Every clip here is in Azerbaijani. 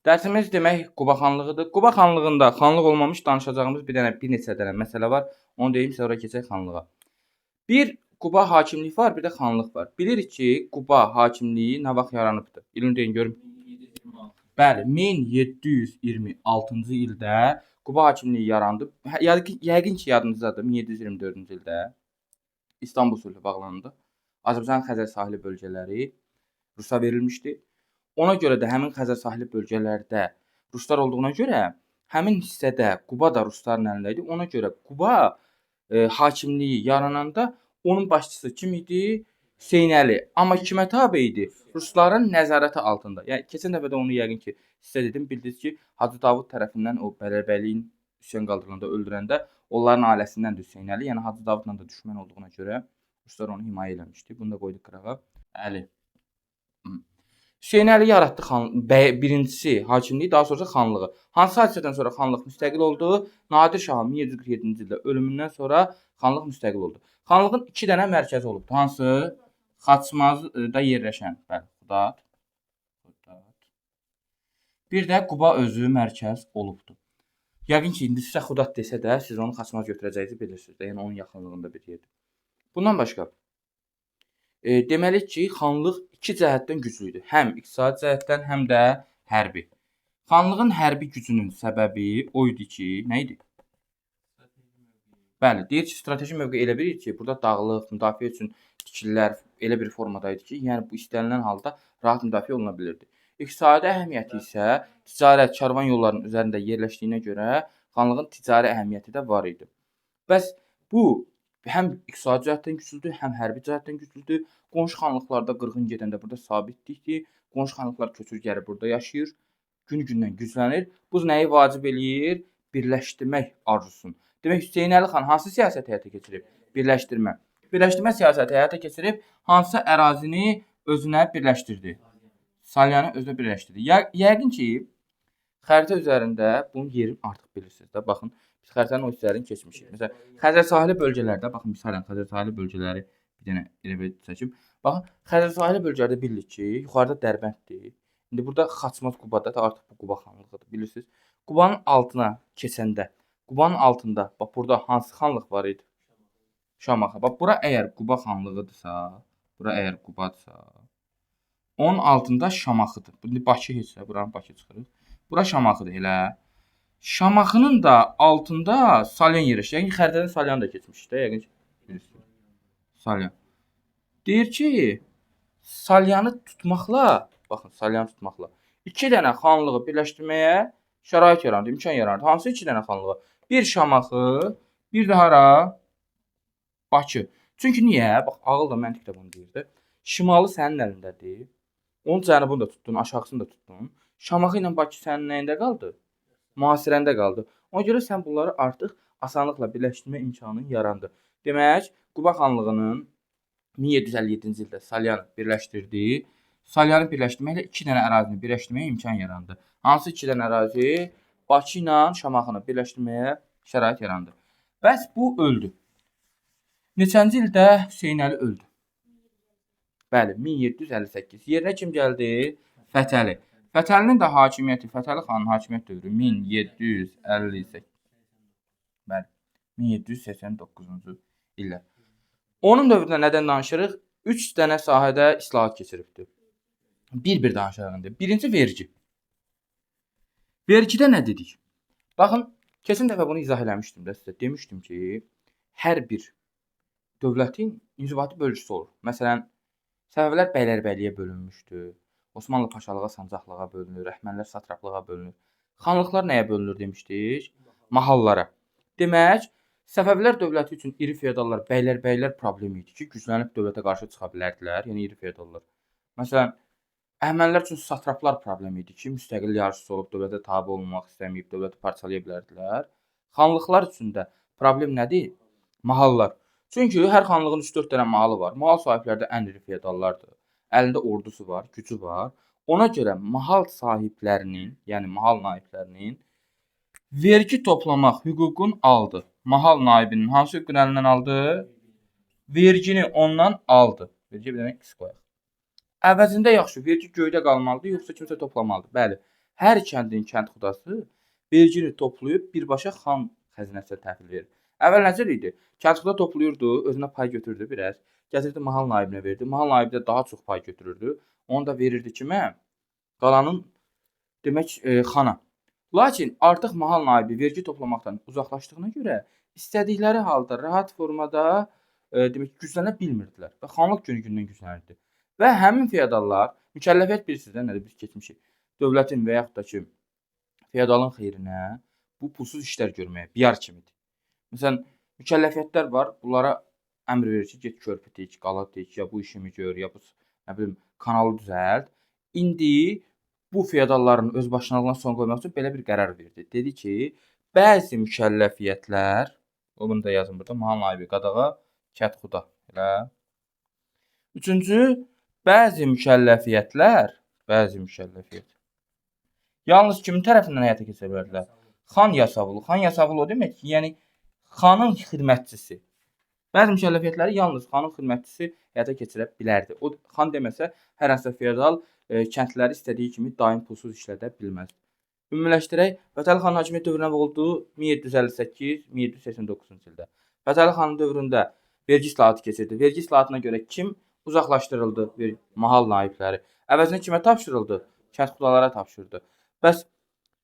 Dərsimiz demək Quba xanlığıdır. Quba xanlığında xanlıq olmamış danışacağımız bir neçə dənə məsələ var. Onu deyim, sonra keçək xanlığa. Bir Quba hakimlik var, bir də xanlıq var. Bilirik ki, Quba hakimliyi nə vaxt yaranıbdır? İlin deyin görüm. Bəli, 1726-cı ildə Quba hakimliyi yarandı. Yəqin ki, yadınızdadır, 1724-cü ildə İstanbul sülhü bağlandı. Azərbaycan Xəzər sahili bölgələri Rusa verilmişdi. Ona görə də həmin Xəzər sahili bölgələrdə ruslar olduğuna görə həmin hissədə Quba da rusların əlində idi. Ona görə Quba hakimliyi yarananda onun başçısı kim idi? Hüseynəli. Amma kimə tabe idi? Rusların nəzarəti altında. Yəni keçən dəfə də onu yəqin ki, sizə dedim, bildiniz ki, Hacı Davud tərəfindən o bəylərbəyliyin üsyan qaldırılanda, öldürəndə onların ailəsindən də Hüseynəli, yəni Hacı Davudla da düşmən olduğuna görə ruslar onu himayə eləmişdi. Bunu da qoyduq qırağa. Əli. Hüseynəli yaratdı birincisi hakimliyi, daha sonra xanlığı. Hansı hadisədən sonra xanlıq müstəqil oldu? Nadir Şahın 1747-ci ildə ölümündən sonra xanlıq müstəqil oldu. Xanlığın 2 dənə mərkəzi olubdu. Hansı? Xaçmazda yerləşən, bəli, Xudad. Bir də Quba özü mərkəz olubdu. Yəqin ki, indi sizə Xudad desə də, siz onu Xaçmaz götürəcəyinizi bilirsiniz də, yəni onun yaxınlığında bir yerdir. Bundan başqa deməli ki, xanlıq 2 cəhətdən güclü idi. Həm iqtisadi cəhətdən, həm də hərbi. Xanlığın hərbi gücünün səbəbi o idi ki, nə idi? Bəli, deyir ki, strateji mövqe elə bir idi ki, burada dağlıq, müdafiə üçün tikililər elə bir formada idi ki, yəni bu istənilən halda rahat müdafiə oluna bilirdi. İqtisadi əhəmiyyəti isə ticarət, karvan yollarının üzərində yerləşdiyinə görə xanlığın ticari əhəmiyyəti də var idi. Bəs bu həm iqtisadi cəhətdən güclüdür, həm hərbi cəhətdən güclüdür. Qonşu xanlıqlarda qırğın gedəndə burada sabitdir ki, qonşu xanlıqlar köçürgəri burada yaşayır, gün-gündən güclənir. Bu nəyi vacib eləyir? Birləşdirmək arzusunu. Demək Hüseynəli xan hansı siyasət həyata keçirib? Birləşdirmə. Birləşdirmə siyasəti həyata keçirib hansı ərazini özünə birləşdirdi? Salyanı özünə birləşdirdi. Yəqin ki, xəritə üzərində bunun yerini artıq bilirsiniz də. Baxın, biz xəritənin o hissələrini keçmişik. Məsələn, Xəzər sahili bölgələrdə, baxın misalən Xəzər sahili bölgələri bir dənə elə bir çəkim. Baxın, Xəzər sahili bölgələrdə bilirik ki, yuxarıda Dərbənddir. İndi burada Xaçmaz Qubada da artıq bu Quba xanlığıdır, bilirsiniz. Qubanın altına keçəndə, Qubanın altında, bax burada hansı xanlıq var idi? Şamaxı. Bax bura əgər Quba xanlığıdırsa, bura əgər Qubadırsa, onun altında Şamaxıdır. İndi Bakı heçsə, buranın Bakı çıxırıq. Bura Şamaxıdır elə. Şamaxının da altında Salyan yerləşir. Yəni xəritədən Salyan da keçmişik də, yəqin ki, bilirsiniz. Salyan. Deyir ki, Salyanı tutmaqla, baxın, Salyanı tutmaqla 2 dənə xanlığı birləşdirməyə şərait yarandı, imkan yarandı. Hansı 2 dənə xanlığı? Bir Şamaxı, bir də hara? Bakı. Çünki niyə? Bax, ağıl da məntiq də bunu deyirdi. Şimalı sənin əlindədir. Onun cənubunu da tutdun, aşağısını da tutdun. Şamaxı ilə Bakı sənin nəyində qaldı? Mühasirəndə qaldı. Ona görə sən bunları artıq asanlıqla birləşdirmə imkanın yarandı. Demək, Quba xanlığının 1757-ci ildə Salyan birləşdirdiyi, Salyanı birləşdirməklə 2 dənə ərazini birləşdirməyə imkan yarandı. Hansı 2 dənə ərazi? Bakı ilə Şamaxını birləşdirməyə şərait yarandı. Bəs bu öldü. Neçənci ildə Hüseynəli öldü? Bəli, 1758. Yerinə kim gəldi? Fətəli. Fətəlinin də hakimiyyəti, Fətəli xanın hakimiyyət dövrü 1758. Bəli, 1789-cu illər. Onun dövründə nədən danışırıq? 3 dənə sahədə islahat keçiribdi. Bir danışarıq indi. Birinci vergi. Vergidə nə dedik? Baxın, keçən dəfə bunu izah eləmişdim də sizə. Demişdim ki, hər bir dövlətin inzibati bölgüsü olur. Məsələn, Səfəvilər bəylərbəyliyə bölünmüşdü. Osmanlı paşalığa, sancaqlığa bölünür, Əhəmənilər satraplığa bölünür. Xanlıqlar nəyə bölünür demişdik? Mahallara. Demək, Səfəvilər dövləti üçün iri feodallar, bəylərbəylər problemi idi ki, güclənib dövlətə qarşı çıxa bilərdilər, yəni iri feodallar. Məsələn, Əhəmənilər üçün satraplar problemi idi ki, müstəqil yarışçı olub dövlətə tabe olmaq istəməyib, dövləti parçalaya bilərdilər. Xanlıqlar üçün də problem nədir? Mahallar. Çünki hər xanlığın 3-4 dənə mahalı var. Mahal sahibləri də ən iri feodallardır. Əlində ordusu var, gücü var. Ona görə mahal sahiblərinin, yəni mahal naiblərinin vergi toplamaq hüququnu aldı. Mahal naibinin hansı hüququnu əlindən aldı? Vergini ondan aldı. Vergi bir dənə X qoyaq. Əvəzində yaxşı, vergi göydə qalmalıdır, yoxsa kimsə toplamalıdır. Bəli. hər kəndin kənd xudası vergini toplayıb birbaşa xan xəzinəsinə təhvil verir. Əvvəl necə idi? Kənd xuda toplayırdı, özünə pay götürürdü biraz. Gətirdi mahal nayibinə verdi. Mahal naibi də daha çox pay götürürdü. Onu da verirdi kimə? Qalanın demək xana. Lakin artıq mahal naibi vergi toplamaqdan uzaqlaşdığına görə istədikləri halda rahat formada demək güclənə bilmirdilər və xanlıq günü-gündən güclənirdi. Və həmin feodallar mükəlləfiyyət bilirsiniz də nədir? Biz keçmişik. Dövlətin və yaxud da ki feodalın xeyrinə bu pulsuz işlər görməyə, biyar kimidir. Məsələn, mükəlləfiyyətlər var, bunlara əmr verir ki, get körpü tik, qala tik, ya bu işimi gör, ya bu nə bilim kanalı düzəlt. İndi bu feodalların özbaşınalığına son qoymaq üçün belə bir qərar verdi. Dedi ki, bəzi mükəlləfiyyətlər, bunu da yazın burada, mahal naibi qadağa, kənd xuda. Elə. Üçüncü, bəzi mükəlləfiyyətlər yalnız kimin tərəfindən həyata keçirə bilərdilər? Xan yasavulu. Xan yasavulu o demək ki, yəni xanın xidmətçisi. Bəzi mükəlləfiyyətləri yalnız xanın xidmətçisi həyata keçirə bilərdi. O xan deməsə, hər hansı feodal kəndləri istədiyi kimi daim pulsuz işlədə bilməzdi. Ümumiləşdirək, Fətəli xanın hakimiyyət dövrünə oldu 1758-1789-cu ildə. Fətəli xanın dövründə vergi islahatı keçirdi. Vergi islahatına görə kim uzaqlaşdırıldı? Mahal naibləri. Əvəzinə kimə tapşırıldı? Kənd xudalara tapşırdı. Bəs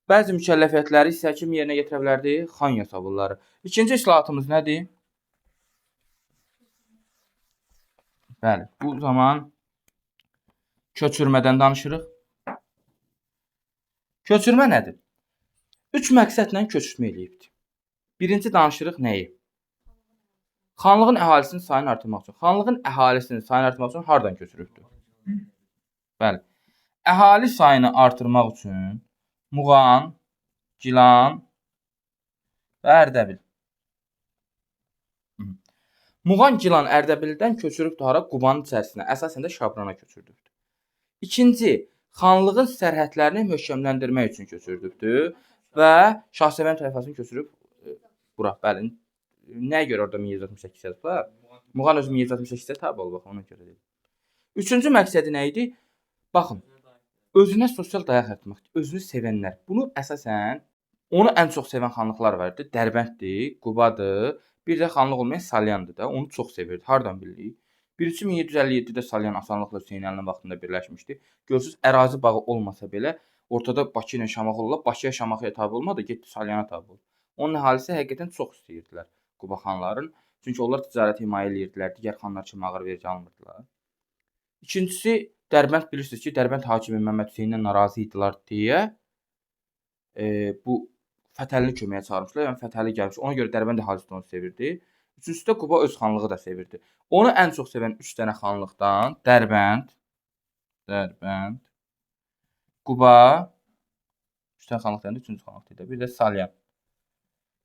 bəzi mükəlləfiyyətləri isə kim yerinə yetirə bilərdi? Xan yasavulları. İkinci islahatımız nədir? Bəli, bu zaman köçürmədən danışırıq. Köçürmə nədir? 3 məqsədlə köçürmə eləyibdir. Birinci danışırıq nəyi? Xanlığın əhalisinin sayını artırmaq üçün. Xanlığın əhalisinin sayını artırmaq üçün hardan köçürübdür? Bəli. Əhali sayını artırmaq üçün Muğan, Gilan və Ərdəbil. Muğan, Gilan, Ərdəbildən köçürübdür hara? Qubanın içərisinə, əsasən də Şabrana köçürdübdür. İkinci, xanlığın sərhədlərini möhkəmləndirmək üçün köçürdübdür və Şahsevən tayfasını köçürüb bura. Bəli. Nəyə görə orada 1768 yazıblar? Muğan özü 1768-ə tabe olub, ona görə deyil. Üçüncü məqsədi nə idi? Baxın, özünə sosial dayaq yaratmaq, özünü sevənlər. Bunu əsasən onu ən çox sevən xanlıqlar var idi. Dərbənddir, Qubadır, bir də xanlıq olmayan Salyandır da. Onu çox sevirdi. Hardan bilirik? Birincisi 1757-də Salyan asanlıqla Hüseynəlinin vaxtında birləşmişdi. Görürsüz, ərazi bağı olmasa belə ortada Bakı ilə Şamaxı olub, Bakıya Şamaxıya tabe olmadı, getdi Salyana tabe oldu. Onun əhalisi həqiqətən çox istəyirdilər Quba xanların. Çünki onlar ticarəti himayə edirdilər, digər xanlar kimi ağır vergi almırdılar. İkincisi, Dərbənd bilirsiniz ki, Dərbənd hakimi Məmməd Hüseyndən narazı idilər deyə bu Fətəlini köməyə çağırmışlar. Yəni Fətəli gəlmiş. Ona görə Dərbənd əhalisi onu sevirdi. Üçüncüsü də Quba öz xanlığı da sevirdi. Onu ən çox sevən 3 dənə xanlıqdan Dərbənd, Quba, 3 dənə xanlıqdan da 3-cü xanlıq idi. Bir də Salyan.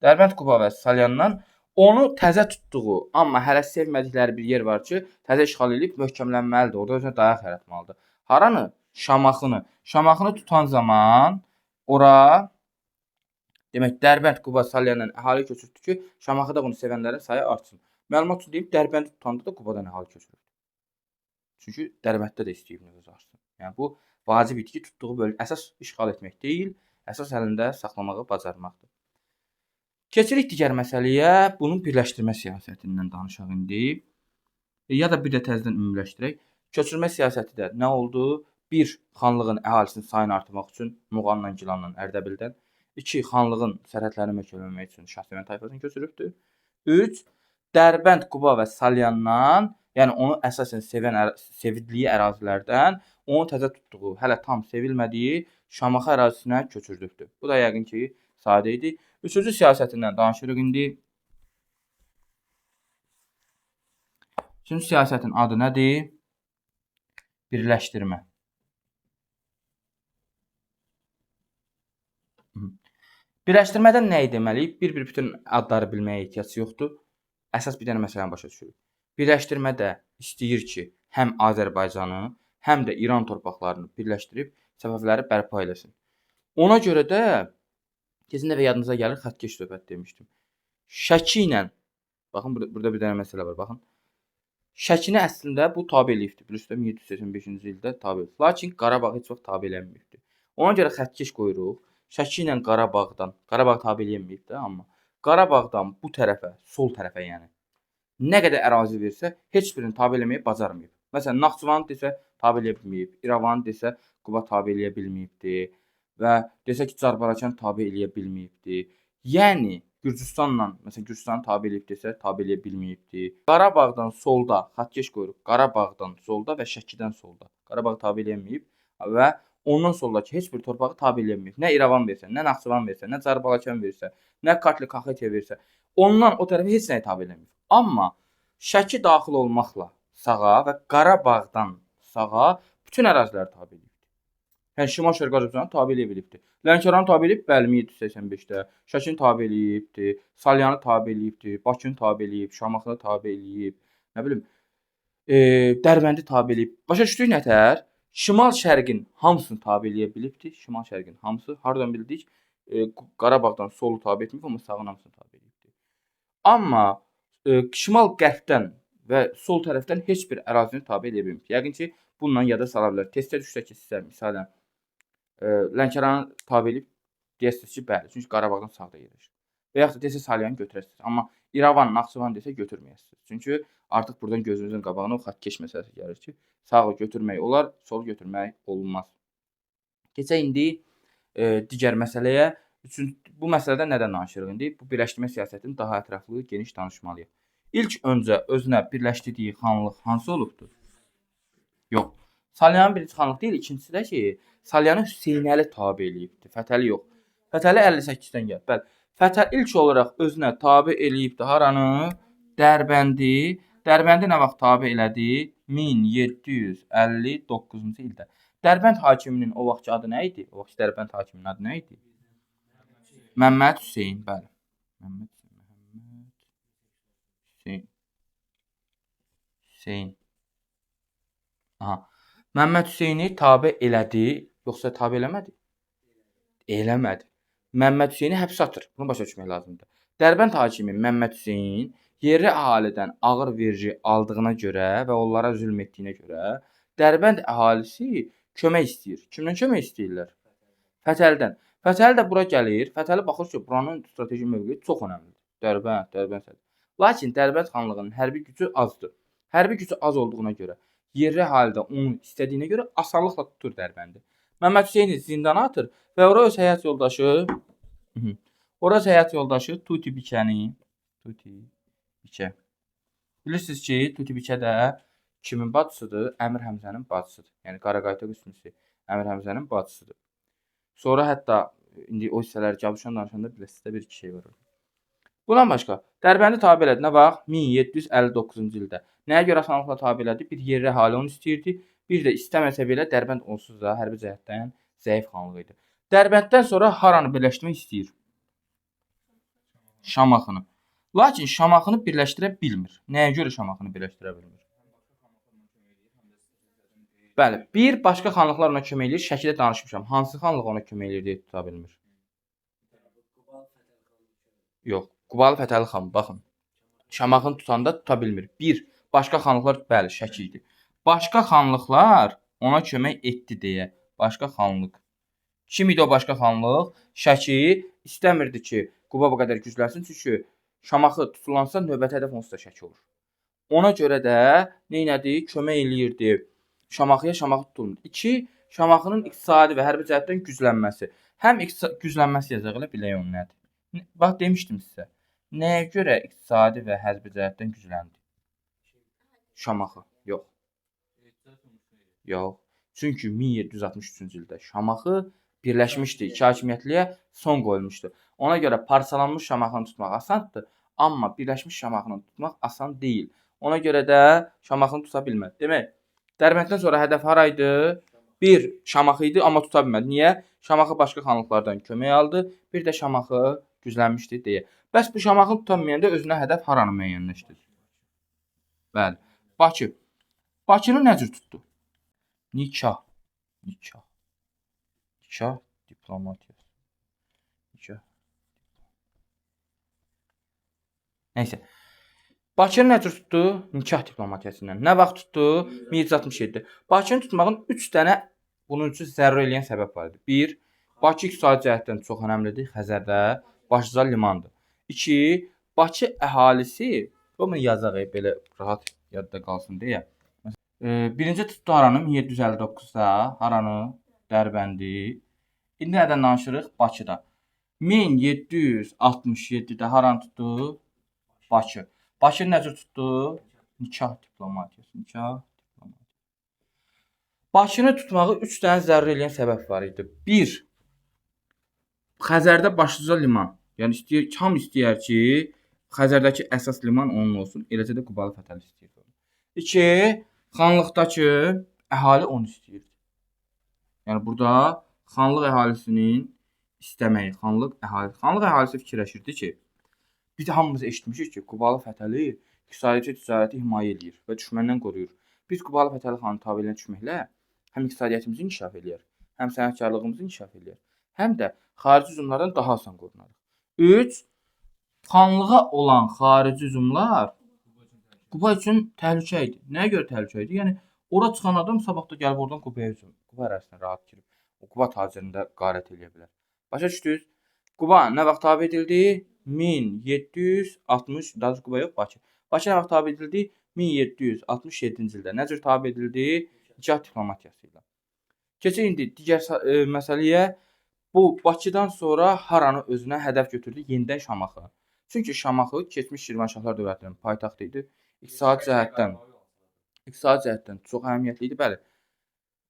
Dərbənd, Quba və Salyandan onu təzə tutduğu, amma hələ sevmədikləri bir yer var ki, təzə işğal edib möhkəmlənməlidir. Orada özünə dayaq yaratmalıdır. Haranı? Şamaxını. Şamaxını tutan zaman ora demək Dərbənd, Quba, Salyandan əhali köçürdü ki, Şamaxıda bunu sevənlərin sayı artsın. Məlumat üçün deyim, Dərbəndi tutanda da Qubadan əhali köçürdü. Çünki Dərbənddə də istəyib nüfuz artsın. Yəni bu vacib idi ki, tutduğu bölgə əsas işğal etmək deyil, əsas əlində saxlamağı bacarmaqdır. Keçirik digər məsələyə, bunun birləşdirmə siyasətindən danışaq indi. Ya da bir də təzədən ümumiləşdirək. Köçürmə siyasəti də nə oldu? 1. Xanlığın əhalisinin sayını artırmaq üçün Muğanla, Gilanla, Ərdəbildən. 2. Xanlığın sərhədlərini möhkəmləndirmək üçün Şahsevən tayfasını köçürübdür. 3. Dərbənd, Quba və Salyandan, yəni onu əsasən sevildiyi ərazilərdən, onu təzə tutduğu, hələ tam sevilmədiyi Şamaxı ərazisinə köçürdübdür. Bu da yəqin ki, sadə idi. Üçüncü siyasətindən danışırıq indi. Üçüncü siyasətin adı nədir? Birləşdirmə. Birləşdirmədən nə deməliyik? Bir bütün adları bilməyə ehtiyac yoxdur. Əsas bir dənə məsələni başa düşürük. Birləşdirmədə istəyir ki, həm Azərbaycanı, həm də İran torpaqlarını birləşdirib Səfəviləri bərpa eləsin. Ona görə də keçən dəfə yadınıza gəlir, xəttkeş söhbət demişdim. Şəki ilə, baxın burada bir dənə məsələ var, baxın. Şəkini əslində bu tabe eləyibdir. Bilirsiniz, 1785-ci ildə tabe eləyib. Lakin Qarabağ heç vaxt tabe eləməyibdir. Ona görə xəttkeş qoyuruq. Şəki ilə Qarabağdan, Qarabağ tabe eləyənməyib də, amma Qarabağdan bu tərəfə, sol tərəfə yəni nə qədər ərazi versə, heç birini tabe eləməyi bacarmayıb. Məsələn, Naxçıvanı desə tabe eləyə bilməyib, İrəvanı desə Quba tabe eləyə bilməyibdi və desə ki, Carbarakan tabe eləyə bilməyibdi. Yəni Gürcüstanla, məsələn, Gürcüstanı tabe eləyib desə, tabe eləyə bilməyibdi. Qarabağdan solda xəttkeş qoyuruq. Qarabağdan solda və Şəkidən solda. Qarabağ tabe eləməyib və ondan soldakı heç bir torpağı tabe eləməyib. Nə İrəvan versə, nə Naxçıvan versə, nə Carbalakan versə, nə Kartli Kaxetiya versə, ondan o tərəfə heç nəyi tabe eləməyib. Amma Şəki daxil olmaqla sağa və Qarabağdan sağa bütün ərazilər tabe eləyibdi. Yəni Şimal-Şərqi Azərbaycanı tabe eləyə bilibdi. Lənkəranı tabe eləyib, bəli 1785-də. Şəkini tabe eləyibdi, Salyanı tabe eləyibdi, Bakını tabe eləyib, Şamaxını tabe eləyib, nə bilim, Dərbəndi tabe eləyib. Başa düşdük nətər? Şimal-Şərqin hamısını tabe eləyə bilibdi. Şimal-Şərqin hamısı. Hardan bildik? Qarabağdan solu tabe etməyib, amma sağın hamısını tabe eləyibdi. Amma şimal-qərbdən və sol tərəfdən heç bir ərazini tabe eləyə bilmir. Yəqin ki, bununla yada sala bilər. Testdə düşsə ki, sizə misalən Lənkəranı tabe eləyib deyəsiniz ki, bəli, çünki Qarabağdan sağda yerləşir. Və yaxud da desə Salyanı götürəsiniz. Amma İrəvan, Naxçıvan desə götürməyəsiniz. Çünki artıq buradan gözünüzün qabağına o xəttkeş məsələsi gəlir ki, sağı götürmək olar, solu götürmək olmaz. Keçək indi digər məsələyə. Bu məsələdə nədən danışırıq indi? Bu birləşdirmə siyasətini daha ətraflı, geniş danışmalıyıq. İlk öncə özünə birləşdirdiyi xanlıq hansı olubdur? Yox. Salyanın birinci xanlıq deyil, ikincisi də ki, Salyanı Hüseynəli tabe eləyibdi, Fətəli yox. Fətəli 58-dən gəlir. Bəli. Fətəli ilk olaraq özünə tabe eləyibdi haranı? Dərbəndi. Dərbəndi nə vaxt tabe elədi? 1759-cu ildə. Dərbənd hakiminin o vaxtki adı nə idi? O vaxt Dərbənd hakiminin adı nə idi? Məmməd Hüseyn, bəli. Məmməd Hüseyn. Aha. Məmməd Hüseyni tabe elədi, yoxsa tabe eləmədi? Eləmədi. Məmməd Hüseyni həbsə atır. Bunu başa düşmək lazımdır. Dərbənd hakimi Məmməd Hüseyn yerli əhalidən ağır vergi aldığına görə və onlara zülm etdiyinə görə Dərbənd əhalisi kömək istəyir. Kimdən kömək istəyirlər? Fətəlidən. Fətəli də bura gəlir. Fətəli baxır ki, buranın strateji mövqeyi çox önəmlidir. Dərbənd. Lakin Dərbənd xanlığının hərbi gücü azdır. Hərbi gücü az olduğuna görə yerli əhali də onu istədiyinə görə asanlıqla tutur Dərbəndi. Məmməd Hüseyni zindana atır və ora öz həyat yoldaşı Tuti Bikəni. Bilirsiniz ki, Tuti Bikə də kimin bacısıdır? Əmir Həmzənin bacısıdır. Yəni Qaraqaytaq üstünlüsü Əmir Həmzənin bacısıdır. Sonra hətta indi o hissələri Cəbuşan danışanda biləsizdə bir iki şey var. Bundan başqa Dərbəndi tabe elədi. Nə vaxt? 1759-cu ildə. Nəyə görə asanlıqla tabe elədi? Bir yerli əhali onu istəyirdi. Bir də istəməsə belə Dərbənd onsuz da hərbi cəhətdən zəif xanlıq idi. Dərbənddən sonra haranı birləşdirmək istəyir? Şamaxını. Lakin Şamaxını birləşdirə bilmir. Nəyə görə Şamaxını birləşdirə bilmir? Bəli, bir başqa xanlıqlar ona kömək eləyir. Şəkidə danışmışam. Hansı xanlıq ona kömək eləyir deyə tuta bilmir? Yox, Qubalı Fətəli xan, baxın. Şamaxını tutanda tuta bilmir. Bir, başqa xanlıqlar, bəli, Şəki idi. Başqa xanlıqlar ona kömək etdi deyə. Başqa xanlıq. Kim idi o başqa xanlıq? Şəki istəmirdi ki, Quba bu qədər güclənsin, çünki Şamaxı tutulansa növbəti hədəf onsuz da Şəki olur. Ona görə də neynədi? Kömək eləyirdi. Şamaxıya Şamaxı tutulmur. 2. Şamaxının iqtisadi və hərbi cəhətdən güclənməsi. Həm güclənməsi yazaq elə bilək onun nədir? Bax demişdim sizə. Nəyə görə iqtisadi və hərbi cəhətdən gücləndi? Şamaxı. Yox. Yox. Çünki 1763-cü ildə Şamaxı birləşmişdi. İki hakimiyyətliyə son qoyulmuşdu. Ona görə parçalanmış Şamaxını tutmaq asandır, amma birləşmiş Şamaxını tutmaq asan deyil. Ona görə də Şamaxını tuta bilmədi. Demək, Dərbənddən sonra hədəf haraydı? Bir, Şamaxı idi, amma tuta bilmədi. Niyə? Şamaxı başqa xanlıqlardan kömək aldı. Bir də Şamaxı güclənmişdi deyə. Bəs bu Şamaxını tutamayanda özünə hədəf haranı müəyyənləşdirdi? Bəli. Bakı. Bakını nə cür tutdu? Nikah. Diplomatiya. Nəysə. Bakını nə cür tutdu? Nikah diplomatiyasından. Nə vaxt tutdu? 1767-də. Bakını tutmağın 3 dənə Bunun üçün zəruri eləyən səbəb var idi. 1. Bakı iqtisadi cəhətdən çox önəmlidir. Xəzərdə başlıca limandır. 2. Bakı əhalisi, bunu yazaq belə rahat yadda qalsın deyə. Birinci tutdu haranı 1759-da, haranı Dərbəndi. İndi nədən danışırıq? Bakıda. 1767-də haranı tutdu? Bakı. Bakını necə tutdu? Nikah diplomatiyası. Bakını tutmağı 3 dənə zəruri eləyən səbəb var idi. 1. Xəzərdə başlıca liman. Yəni ham istəyər ki, Xəzərdəki əsas liman onun olsun. Eləcə də Qubalı Fətəli istəyirdi. 2. Xanlıqdakı əhali onu istəyirdi. Yəni burada xanlıq əhalisinin istəməyi, xanlıq əhalisi fikirləşirdi ki, biz hamımız eşitmişik ki, Qubalı Fətəli iqtisadi ticarəti himayə edir və düşməndən qoruyur. Biz Qubalı Fətəli xanın tabeliyinə düşməklə həm iqtisadiyyatımızı inkişaf eləyər, həm sənətkarlığımızı inkişaf eləyər, həm də xarici hücumlardan daha asan qorunarıq. 3. Xanlığa olan xarici hücumlar Quba üçün təhlükə idi. Nəyə görə təhlükə idi? Yəni ora çıxan adam sabah da gəlib oradan Qubaya hücum. Quba ərazisinə rahat girib. O Quba tacirində qarət eləyə bilər. Başa düşdünüz? Quba nə vaxt tabe edildi? 1760, daha doğrusu Quba yox, Bakı. Bakı nə vaxt tabe edildi? 1767-ci ildə. Nə cür tabe edildi? Nikah diplomatiyası ilə. Keçək indi digər məsələyə. Bu Bakıdan sonra haranı özünə hədəf götürdü? Yenidən Şamaxı. Çünki Şamaxı keçmiş Şirvanşahlar dövlətinin paytaxtı idi. İqtisadi cəhətdən çox əhəmiyyətli idi. Bəli.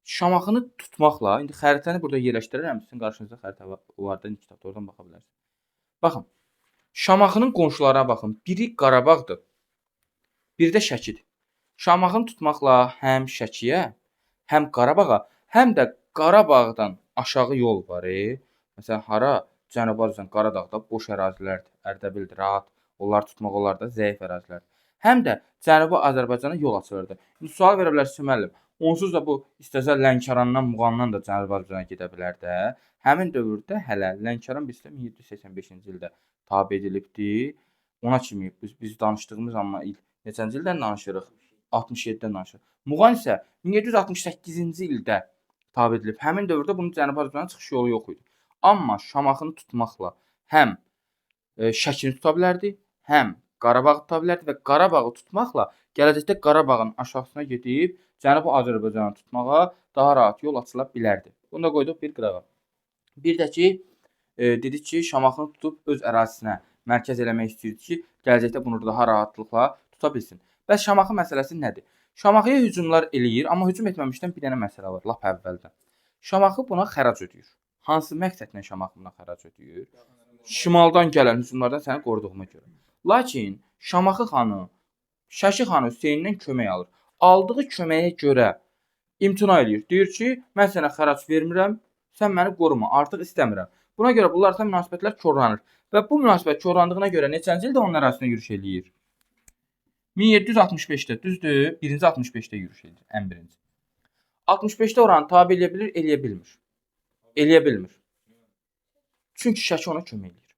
Şamaxını tutmaqla, indi xəritəni burada yerləşdirərəm. Sizin qarşınızda xəritə var da, kitabda oradan baxa bilərsiniz. Baxın. Şamaxının qonşularına baxın. Biri Qarabağdır. Biri də Şəkidir. Şamaxını tutmaqla həm Şəkiyə, həm Qarabağa, həm də Qarabağdan aşağı yol var. Məsələn, hara? Cənubi Azərbaycan, Qaradağda boş ərazilərdir. Ərdəbildir, rahat. Onlar tutmaq olar da zəif ərazilərdir. Həm də Cənubi Azərbaycana yol açılırdı. İndi sual verə bilərsiniz müəllim. Onsuz da bu istəsə Lənkərandan, Muğamdan da Cənubi Azərbaycana gedə bilər də. Həmin dövrdə hələ Lənkəran bizdə 1785-ci ildə tabe edilibdi. Ona kimi biz danışdığımız amma il neçənci ildən danışırıq? 67-dən danışırıq. Muğam isə 1768-ci ildə tabe edilib. Həmin dövrdə bunun Cənubi Azərbaycana çıxış yolu yox idi. Amma Şamaxını tutmaqla həm Şəkini tuta bilərdi, həm Qarabağı tuta bilərdi və Qarabağı tutmaqla gələcəkdə Qarabağın aşağısına gedib Cənubi Azərbaycanı tutmağa daha rahat yol açıla bilərdi. Bunu da qoyduq bir qırağa. Bir də ki, dedik ki, Şamaxını tutub öz ərazisinə mərkəz eləmək istəyirdi ki, gələcəkdə bunu daha rahatlıqla tuta bilsin. Bəs Şamaxı məsələsi nədir? Şamaxıya hücumlar eləyir, amma hücum etməmişdən bir dənə məsələ var, lap əvvəldən. Şamaxı buna xərac ödəyir. Hansı məqsədlə Şamaxı buna xərac ödəyir? Şimaldan gələn hücumlardan səni qoruduğuma görə. Lakin Şamaxı xanı Şəki xanı Hüseynindən kömək alır. Aldığı köməyə görə imtina edir. Deyir ki, mən sənə xərac vermirəm, sən məni qoruma, artıq istəmirəm. Buna görə bunlar arasında münasibətlər korlanır. Və bu münasibət korlandığına görə neçənci ildə onun ərazisində yürüş eləyir? 1765-də, düzdür? 1-ci 65-də yürüş eləyir, ən birinci. 65-də oranı tabe eləyə bilir, eləyə bilmir. Eləyə bilmir. Çünki Şəki ona kömək eləyir.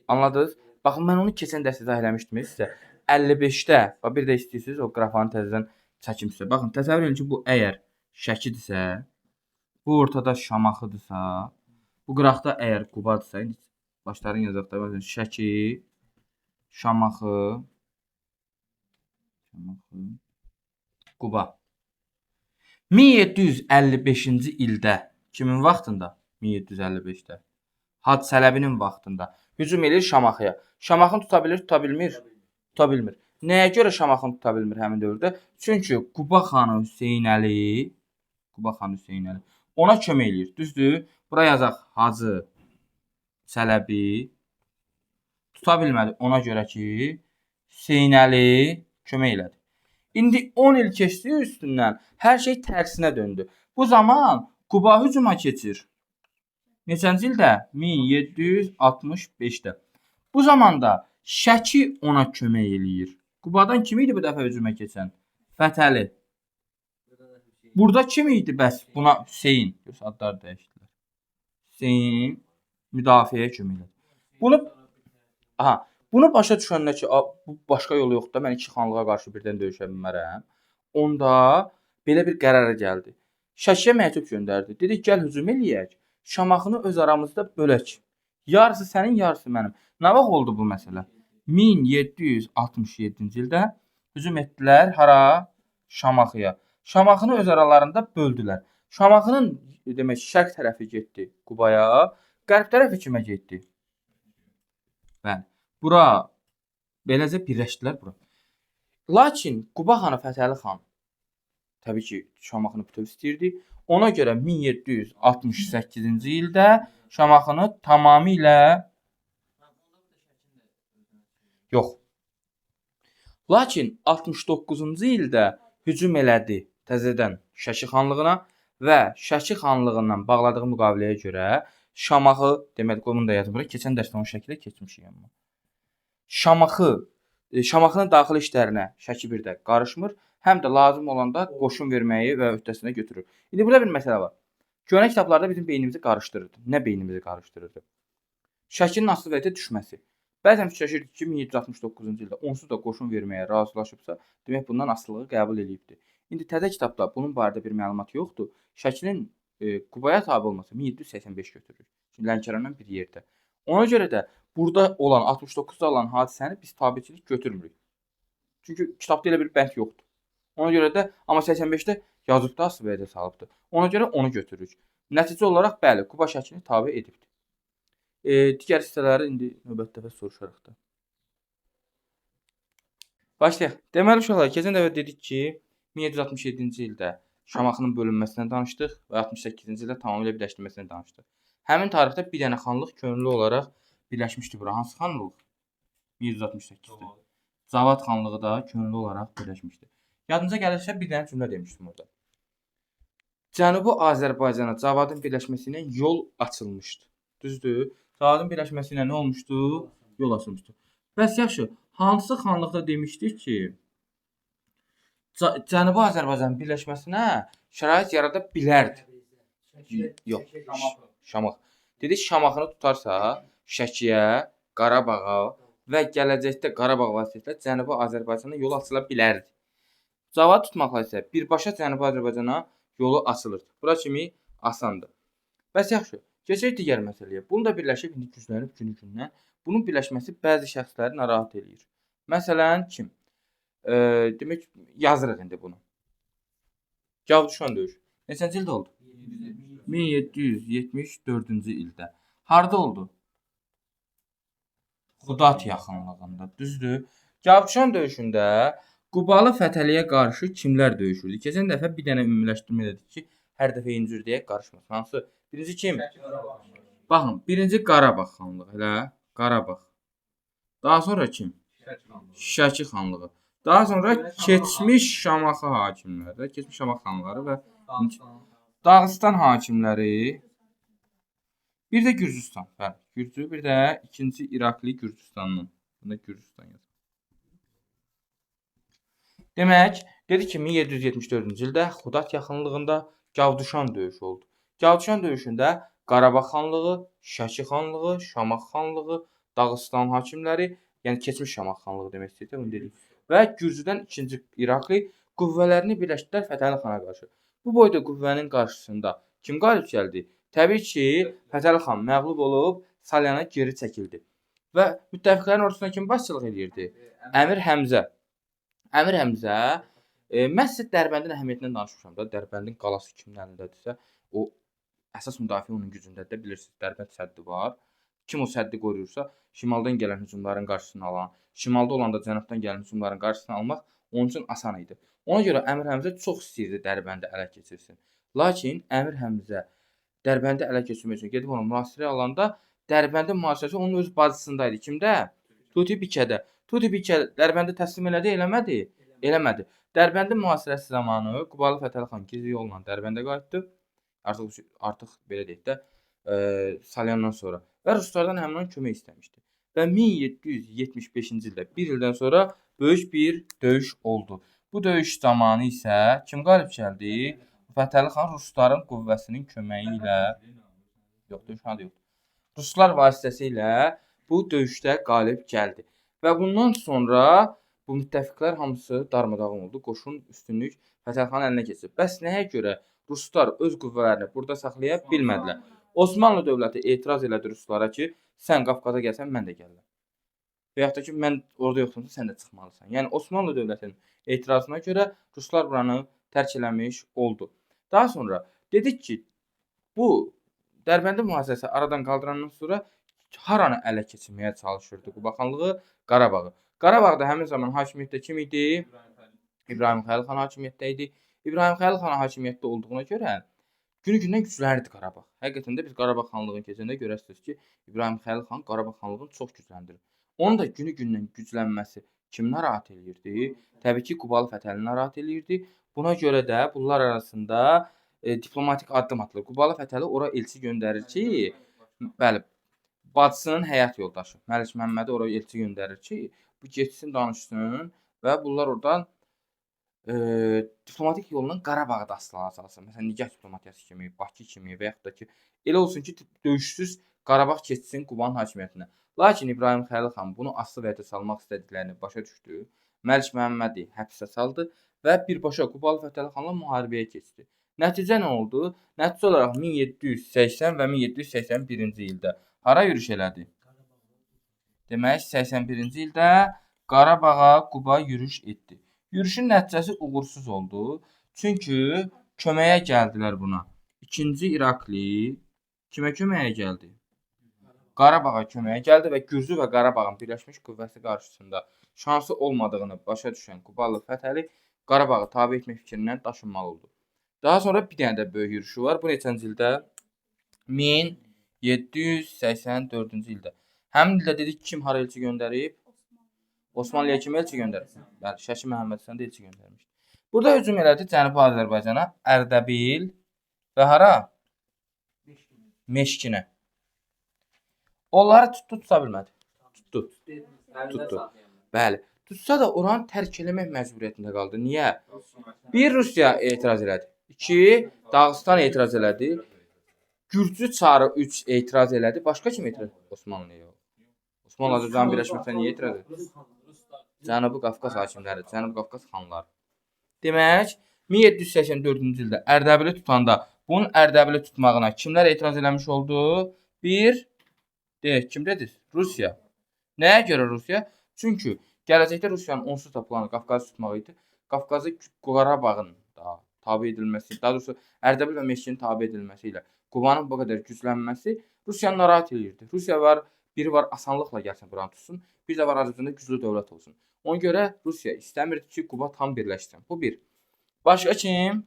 Anladınız? Baxın, mən onu keçən dərs izah eləmişdim sizə. 55-də, bir də istəyirsiniz o qrafanı təzədən çəkim sizə. Baxın, təsəvvür edin ki, bu əgər Şəkidirsə, bu ortada Şamaxıdırsa, bu qıraqda əgər Qubadırsa, indi başların yazaqda var. Şəki, Şamaxı, Quba. 1755-ci ildə, kimin vaxtında? 1755-də. Hacı Çələbinin vaxtında hücum edir Şamaxıya. Şamaxını tuta bilir, tuta bilmir? Tuta bilmir. Nəyə görə Şamaxını tuta bilmir həmin dövrdə? Çünki Quba xanı Hüseynəli ona kömək eləyir. Düzdür? Bura yazaq Hacı Çələbi tuta bilmədi. Ona görə ki, Hüseynəli kömək elədi. İndi 10 il keçdi üstündən, hər şey tərsinə döndü. Bu zaman Quba hücuma keçir. Neçənci ildə? 1765-də. Bu zamanda Şəki ona kömək eləyir. Qubadan kim idi bu dəfə hücuma keçən? Fətəli. Burada kim idi bəs? Buna Hüseyn. Adları dəyişdilər. Hüseyn müdafiəyə kömək elədi. Bunu başa düşəndə ki, bu başqa yolu yoxdur, mən iki xanlığa qarşı birdən döyüşə bilmərəm. Onda belə bir qərara gəldi. Şəkiyə məktub göndərdi. Dedi gəl hücum eləyək. Şamaxını öz aramızda bölək. Yarısı sənin, yarısı mənim. Nə vaxt oldu bu məsələ? 1767-ci ildə hücum etdilər hara? Şamaxıya. Şamaxını öz aralarında böldülər. Şamaxının demək şərq tərəfi getdi Qubaya, qərb tərəfi kimə getdi? Bəli. Bura beləcə birləşdilər bura. Lakin Quba xanı Fətəli xan təbii ki, Şamaxını bütöv istəyirdi. Ona görə 1768-ci ildə Şamaxını tamamilə yox. Lakin 69-cu ildə hücum elədi təzədən Şəki xanlığına və Şəki xanlığından bağladığı müqaviləyə görə Şamaxı, demək bunu da yazım bura, keçən dərsdə onun şəkildə keçmişik amma. Şamaxının daxili işlərinə Şəki bir də qarışmır, həm də lazım olanda qoşun verməyi və öhdəsinə götürür. İndi burada bir məsələ var. Köhnə kitablarda bizim beynimizi qarışdırırdı. Nə beynimizi qarışdırırdı? Şəkinin asılı vəziyyətə düşməsi. Bəzən fikirləşirdik ki, 1769-cu ildə onsuz da qoşun verməyə razılaşıbsa, demək bundan asılılığı qəbul edibdi. İndi təzə kitabda bunun barədə bir məlumat yoxdur. Şəkinin Qubaya tabe olması 1785 götürülür. Çünki Lənkərandan bir yerdə. Ona görə də burada olan 69-da olan hadisəni biz tabeçilik götürmürük. Çünki kitabda elə bir bənd yoxdur. Ona görə də amma 85-də yazıbda asılı vəziyyətə salıbdı. Ona görə onu götürürük. Nəticə olaraq bəli, Quba Şəkini tabe edibdir. Digər hissələri indi növbəti dəfə soruşarıq da. Başlayaq. Deməli uşaqlar, keçən dəfə dedik ki, 1767-ci ildə Şamaxının bölünməsindən danışdıq və 68-ci ildə tamamilə birləşdirilməsindən danışdıq. Həmin tarixdə bir dənə xanlıq könüllü olaraq birləşmişdi bura. Hansı xanlıq? 1768-də. Cavad xanlığı da könüllü olaraq birləşmişdi. Yadınıza gəlirsə bir dənə cümlə demişdim orada. Cənubi Azərbaycana Cavadın birləşməsi ilə yol açılmışdı. Düzdür? Cavadın birləşməsi ilə nə olmuşdu? Yol açılmışdı. Bəs yaxşı, hansı xanlıqda demişdik ki, Cənubi Azərbaycanın birləşməsinə şərait yarada bilərdi? Yox, Şamax. Dedik Şamaxını tutarsa Şəkiyə, Qarabağa və gələcəkdə Qarabağ vasitəsilə Cənubi Azərbaycana yol açıla bilərdi. Cavad tutmaqla isə birbaşa Cənubi Azərbaycana yolu açılır. Bura kimi asandır. Bəs yaxşı, keçək digər məsələyə. Bunu da birləşib indi güclənib günü-gündən. Bunun birləşməsi bəzi şəxsləri narahat eləyir. Məsələn, kim? Demək, yazırıq indi bunu. Gavduşan döyüşü. Neçənci ildə oldu? 1774-cü ildə. Harda oldu? Xudat yaxınlığında. Düzdür? Gavduşan döyüşündə Qubalı Fətəliyə qarşı kimlər döyüşürdü? Keçən dəfə bir dənə ümumiləşdirmə dedik ki, hər dəfə incir deyə qarışmasın. Hansı? Birinci kim? Baxın, birinci Qarabağ xanlığı, elə? Qarabağ. Daha sonra kim? Şəki xanlığı. Daha sonra keçmiş Şamaxı hakimləri, keçmiş Şamaxı xanları və Dağıstan hakimləri. Bir də Gürcüstan. Bəli, Gürcü, bir də ikinci İraqli Gürcüstandan. Bunda Gürcüstan yazılır. Demək, dedi ki 1774-cü ildə Xudat yaxınlığında Gavduşan döyüşü oldu. Gavduşan döyüşündə Qarabağ xanlığı, Şəki xanlığı, Şamaxı xanlığı, Dağıstan hakimləri, yəni keçmiş Şamaxı xanlığı demək istəyirəm, bunu dedik. Və Gürcüdən ikinci İraqli qüvvələrini birləşdilər Fətəli xana qarşı. Bu boyda qüvvənin qarşısında kim qalib gəldi? Təbii ki, Fətəli xan məğlub olub Salyana geri çəkildi. Və müttəfiqlərin ordusuna kim başçılıq edirdi? Əmir Həmzə. Əmir Həmzə, mən sizə Dərbəndin əhəmiyyətindən danışmışam da. Dərbəndin qalası kimin əlindədirsə, o əsas müdafiə onun gücündədir. Bilirsiniz, Dərbənd səddi var. Kim o səddi qoruyursa, şimaldan gələn hücumların qarşısını alan, şimalda olanda cənubdan gələn hücumların qarşısını almaq onun üçün asan idi. Ona görə Əmir Həmzə çox istəyirdi Dərbəndi ələ keçirsin. Lakin Əmir Həmzə Dərbəndi ələ keçirmək üçün gedib onu mühasirəyə alanda Dərbəndin mühasirəsi onun öz bacısında idi. Kimdə? Tuti Bikədə. Tuti Bikə Dərbəndi təslim elədi, eləmədi? Eləmədi. Dərbəndin mühasirəsi zamanı Qubalı Fətəli xan gizli yolla Dərbəndə qayıtdı. Artıq belə deyək də, Salyandan sonra və ruslardan həmin kömək istəmişdi. Və 1775-ci ildə, bir ildən sonra böyük bir döyüş oldu. Bu döyüş zamanı isə kim qalib gəldi? Fətəli xan rusların qüvvəsinin köməyi ilə Ruslar vasitəsilə bu döyüşdə qalib gəldi. Və bundan sonra bu müttəfiqlər hamısı darmadağın oldu. Qoşun üstünlük Fətəli xanın əlinə keçdi. Bəs nəyə görə Ruslar öz qüvvələrini burada saxlaya bilmədilər. Osmanlı dövləti etiraz elədi ruslara ki, sən Qafqaza gəlsən, mən də gəlirəm. Və yaxud da ki, mən orada yoxdumsa, sən də çıxmalısan. Yəni Osmanlı dövlətinin etirazına görə ruslar buranı tərk eləmiş oldu. Daha sonra dedik ki, bu Dərbəndi mühasirəsi aradan qaldırandan sonra haranı ələ keçirməyə çalışırdı Quba xanlığı? Qarabağı. Qarabağda həmin zaman hakimiyyətdə kim idi? İbrahim Xəlil xan hakimiyyətdə idi. İbrahim Xəlil xan hakimiyyətdə olduğuna görə günü-gündən güclənirdi Qarabağ. Həqiqətən də biz Qarabağ xanlığını keçəndə görərsiniz ki, İbrahim Xəlil xan Qarabağ xanlığını çox gücləndirir. Onun da günü-gündən güclənməsi kimi narahat eləyirdi? Təbii ki, Qubalı Fətəli narahat eləyirdi. Buna görə də bunlar arasında diplomatik addım atılır. Qubalı Fətəli ora elçi göndərir ki, bəli, bacısının həyat yoldaşı Məlik Məmmədi ora elçi göndərir ki, bu getsin, danışsın və bunlar oradan diplomatik yolla Qarabağı da aslana salsın. Məsələn, Nigah diplomatiyası kimi, Bakı kimi və yaxud da ki, elə olsun ki, döyüşsüz Qarabağ keçsin Qubanın hakimiyyətinə. Lakin İbrahim Xəlil xan bunu asılı vəziyyətə salmaq istədiklərini başa düşdü. Məlik Məmmədi həbsə saldı və birbaşa Qubalı Fətəli xanla müharibəyə keçdi. Nəticə nə oldu? Nəticə olaraq 1780 və 1781-ci ildə hara yürüş elədi? Demək, 81-ci ildə Qarabağa Quba yürüş etdi. Yürüşün nəticəsi uğursuz oldu. Çünki köməyə gəldilər buna. İkinci İrakli kimə köməyə gəldi? Qarabağa köməyə gəldi və Gürcü və Qarabağın birləşmiş qüvvəsi qarşısında şansı olmadığını başa düşən Qubalı Fətəli Qarabağı tabe etmək fikrindən daşınmalı oldu. Daha sonra bir dənə də böyük yürüşü var. Bu neçənci ildə? 1784-cü ildə. Həmin ildə dedik kim hara elçi göndərib? Osmanlıya kim elçi göndərib? Bəli, Şəki Məhəmməd Həsən də elçi göndərmişdi. Burada hücum elədi Cənubi Azərbaycana, Ərdəbil və hara? Meşkinə. Onları tutsa bilmədi. Tutdu. Bəli. Tutsa da oranı tərk eləmək məcburiyyətində qaldı. Niyə? Bir, Rusiya etiraz elədi. 2, Dağıstan etiraz elədi. Gürcü çarı 3 etiraz elədi. Başqa kim etiraz? Osmanlı yox. Osmanlı Azərbaycan birləşməsinə niyə etiraz edir? Cənubi Qafqaz hakimləri, Cənubi Qafqaz xanları. Demək, 1784-cü ildə Ərdəbili tutanda bunun Ərdəbili tutmağına kimlər etiraz eləmiş oldu? 1, deyək, kim dedik? Rusiya. Nəyə görə Rusiya? Çünki gələcəkdə Rusiyanın onsuz da planı Qafqazı tutmaq idi. Qafqazı Qarabağın da tabe edilməsi, daha doğrusu Ərdəbil və Meşkinin tabe edilməsi ilə Qubanın bu qədər güclənməsi Rusiyanı narahat edirdi. Rusiya var, biri var asanlıqla gəlsin buranı tutsun, bir də var Azərbaycanda güclü dövlət olsun. Ona görə Rusiya istəmirdi ki, Quba tam birləşsin. Bu bir. Başqa kim?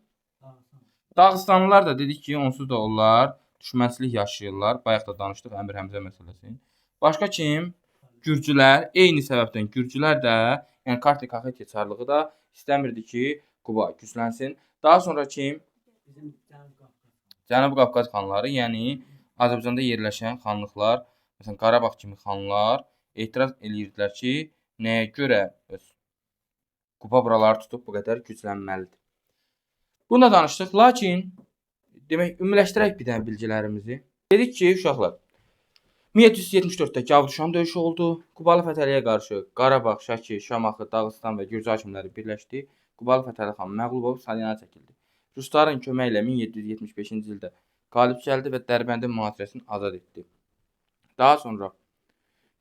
Dağıstanlılar da dedik ki, onsuz da onlar düşmənçilik yaşayırlar. Bayaq da danışdıq Əmir Həmzə məsələsini. Başqa kim? Gürcülər. Eyni səbəbdən Gürcülər də, yəni Kartli Kaxeti çarlığı da istəmirdi ki, Quba güclənsin. Daha sonra kim? Cənubi Qafqaz xanları, yəni Azərbaycanda yerləşən xanlıqlar, məsələn Qarabağ kimi xanlar etiraz eləyirdilər ki, nəyə görə Quba buraları tutub bu qədər güclənməlidir. Bunu da danışdıq, lakin demək, ümumiləşdirək bir dənə bilgilərimizi. Dedik ki, uşaqlar, 1774-də Gavduşan döyüşü oldu. Qubalı Fətəliyə qarşı Qarabağ, Şəki, Şamaxı, Dağıstan və Gürcü hakimləri birləşdi. Qubalı Fətəli xan məğlub olub Salyana çəkildi. Rusların köməyi ilə 1775-ci ildə qalib gəldi və Dərbəndi mühasirəsini azad etdi. Daha sonra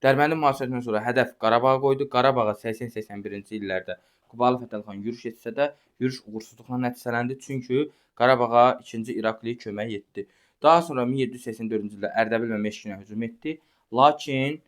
Dərbəndi mühasirəsindən sonra hədəf Qarabağa qoydu. Qarabağa 80-81-ci illərdə Qubalı Fətəli xan yürüş etsə də yürüş uğursuzluqla nəticələndi. Çünki Qarabağa 2-ci İrakli kömək etdi. Daha sonra 1784-cü ildə Ərdəbil və Meşkinə hücum etdi. Lakin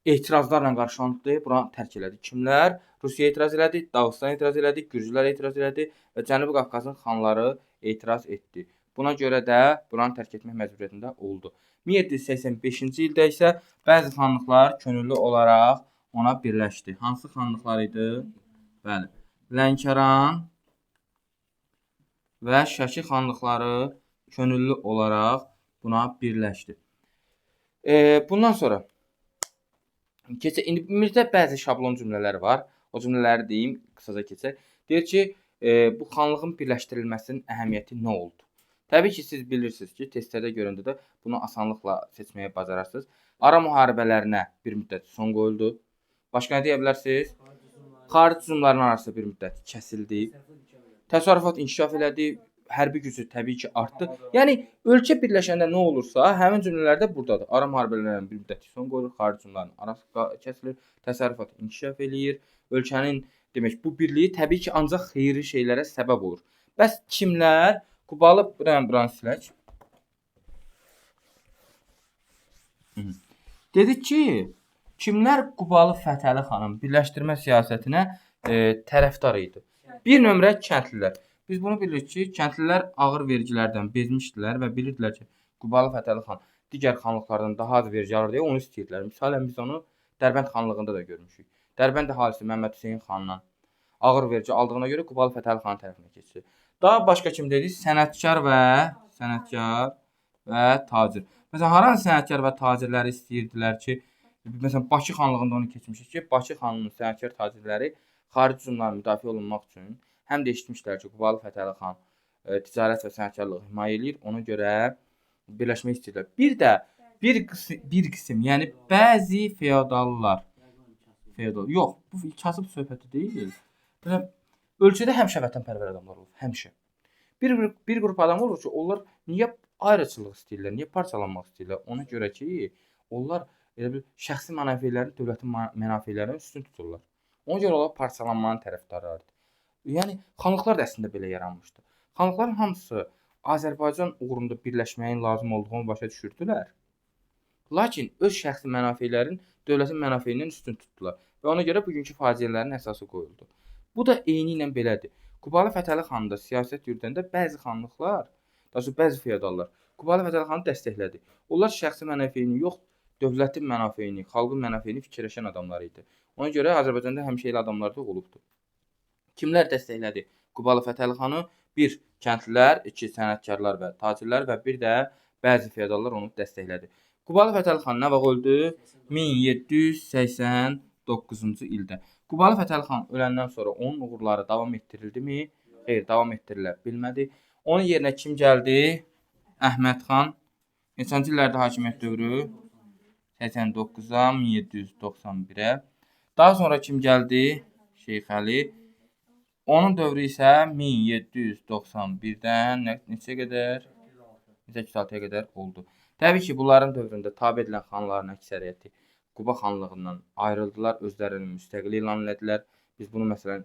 etirazlarla qarşılandı, buranı tərk elədi. Kimlər? Rusiya etiraz elədi, Dağıstan etiraz elədi, Gürcülər etiraz elədi və Cənubi Qafqazın xanları etiraz etdi. Buna görə də buranı tərk etmək məcburiyyətində oldu. 1785-ci ildə isə bəzi xanlıqlar könüllü olaraq ona birləşdi. Hansı xanlıqlar idi? Bəli, Lənkəran və Şəki xanlıqları könüllü olaraq buna birləşdi. Bundan sonra İndi bəzi şablon cümlələr var. O cümlələri deyim, qısaca keçək. Deyir ki, bu xanlığın birləşdirilməsinin əhəmiyyəti nə oldu? Təbii ki, siz bilirsiniz ki, testlərdə görəndə də bunu asanlıqla seçməyə bacararsınız. Ara müharibələrinə bir müddət son qoyuldu. Başqa nə deyə bilərsiniz? Xarici hücumların arası bir müddət kəsildi. Təsərrüfat inkişaf elədi. hərbi gücü təbii ki artdı. Yəni ölkə birləşəndə nə olursa, həmin cümlələrdə burdadır. Ara müharibələrinin bir müddətlik son qoyulur, xarici cümlələrin arası kəsilir, təsərrüfat inkişaf eləyir. Ölkənin demək bu birliyi təbii ki ancaq xeyirli şeylərə səbəb olur. Bəs kimlər? Qubalı buranı silək. Dedik ki, kimlər Qubalı Fətəli xanın birləşdirmə siyasətinə tərəfdar idi? Bir nömrə kəndlilər. Biz bunu bilirik ki, kəndlilər ağır vergilərdən bezmişdilər və bilirdilər ki, Qubalı Fətəli xan digər xanlıqlardan daha az vergi alır deyə onu istəyirdilər. Misalən biz onu Dərbənd xanlığında da görmüşük. Dərbənd əhalisi Məmməd Hüseyn xandan ağır vergi aldığına görə Qubalı Fətəli xanın tərəfinə keçdi. Daha başqa kim dedik? Sənətkar və tacir. Məsələn, haranın sənətkar və tacirləri istəyirdilər ki, məsələn Bakı xanlığında onu keçmişik ki, Bakı xanlığının sənətkar tacirləri xarici hücumlardan müdafiə olunmaq üçün həm də eşitmişlər ki, Qubalı Fətəli xan ticarət və sənətkarlığı himayə eləyir, ona görə birləşmək istəyirlər. Bir də bir qism, yəni bəzi feodallar, yox, bu kasıb söhbəti deyil. Məsələn, ölkədə həmişə vətənpərvər adamlar olur, həmişə. Bir qrup adam olur ki, onlar niyə ayrıcılıq istəyirlər, niyə parçalanmaq istəyirlər? Ona görə ki, onlar elə bir şəxsi mənafelərini dövlətin mənafelerinə üstün tuturlar. Ona görə onlar parçalanmanın tərəfdarlarıdır. Yəni xanlıqlar da əslində belə yaranmışdı. Xanlıqların hamısı Azərbaycan uğrunda birləşməyin lazım olduğunu başa düşürdülər. Lakin öz şəxsi mənafelerini dövlətin mənafeyindən üstün tutdular və ona görə bugünkü faciələrin əsası qoyuldu. Bu da eynilə belədir. Qubalı Fətəli xan da siyasət yürüdəndə bəzi xanlıqlar, daha doğrusu bəzi feodallar Qubalı Fətəli xanı dəstəklədi. Onlar şəxsi mənafeyini yox, dövlətin mənafeyini, xalqın mənafeyini fikirləşən adamlar idi. Ona görə Azərbaycanda həmişə elə adamlar da olubdu. Kimlər dəstəklədi Qubalı Fətəli xanı? 1. Kəndlilər, 2. Sənətkarlar və tacirlər və bir də bəzi feodallar onu dəstəklədi. Qubalı Fətəli xan nə vaxt öldü? 1789-cu ildə. Qubalı Fətəli xan öləndən sonra onun uğurları davam etdirildimi? Xeyr, davam etdirilə bilmədi. Onun yerinə kim gəldi? Əhməd xan. Neçənci illərdə hakimiyyət dövrü? 89-dan 1791-ə. Daha sonra kim gəldi? Şeyx Əli. Onun dövrü isə 1791-dən neçəyə qədər? 1806-ya qədər oldu. Təbii ki, bunların dövründə tabe edilən xanların əksəriyyəti Quba xanlığından ayrıldılar, özlərinin müstəqil elan elədilər. Biz bunu məsələn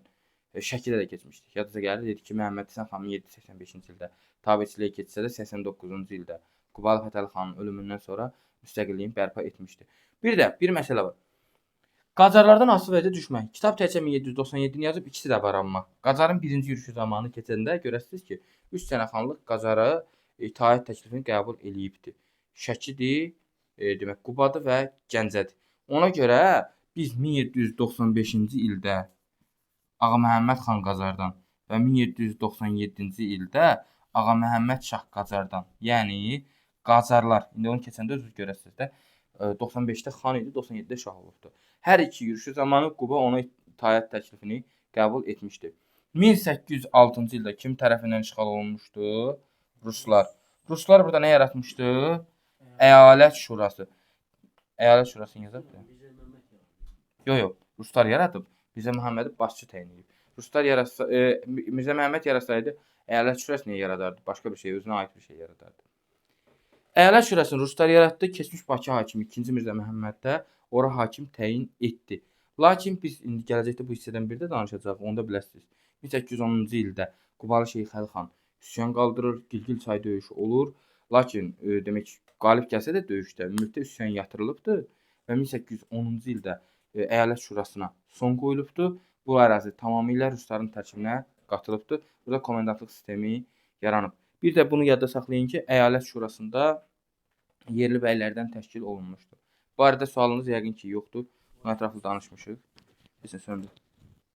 Şəkidə də keçmişdik. Yadınıza gəlir, dedik ki, Məhəmməd Həsən xan 1785-ci ildə tabeçiliyə keçsə də 89-cu ildə Qubalı Fətəli xanın ölümündən sonra müstəqilliyin bərpa etmişdi. Bir məsələ var. Qacarlardan asılı vəziyyətə düşmək. Kitab təkcə 1797-ni yazıb, ikisi də var amma. Qacarın birinci yürüşü zamanı keçəndə görəsiniz ki, 3 sənə xanlıq Qacara itaət təklifini qəbul eləyibdi. Şəkidir, demək Qubadır və Gəncədir. Ona görə biz 1795-ci ildə Ağa Məhəmməd xan Qacardan və 1797-ci ildə Ağa Məhəmməd Şah Qacardan, yəni Qacarlar, indi onu keçəndə özünüz görəsiniz də, 95-də xan idi, 97-də şah olubdu. Hər iki yürüşü zamanı Quba ona itaət təklifini qəbul etmişdi. 1806-cı ildə kim tərəfindən işğal olunmuşdu? Ruslar. Ruslar burada nə yaratmışdı? Əyalət Şurası. Əyalət Şurasını yazaq da. Yox, Ruslar yaradıb. Mirzə Məhəmmədi başçı təyin edib. Ruslar yaratsa, Mirzə Məhəmməd yaratsaydı, Əyalət Şurası niyə yaradardı? Başqa bir şey, özünə aid bir şey yaradardı. Əyalət Şurasını Ruslar yaratdı, keçmiş Bakı hakimi 2-ci Mirzə Məhəmməd də ora hakim təyin etdi. Lakin biz indi gələcəkdə bu hissədən bir də danışacağıq, onu da biləsiniz. 1810-cu ildə Qubalı Şeyx Əli xan üsyan qaldırır, Gilgil çay döyüşü olur. Lakin demək qalib gəlsə də döyüşdə ümumilikdə üsyan yatırılıbdı və 1810-cu ildə Əyalət Şurasına son qoyulubdu. Bu ərazi tamamilə Rusların tərkibinə qatılıbdı. Burada komendantlıq sistemi yaranıb. Bir də bunu yadda saxlayın ki, Əyalət Şurasında yerli bəylərdən təşkil olunmuşdur. Bu arada sualınız yəqin ki, yoxdur. Buna ətraflı danışmışıq. Biz söndür.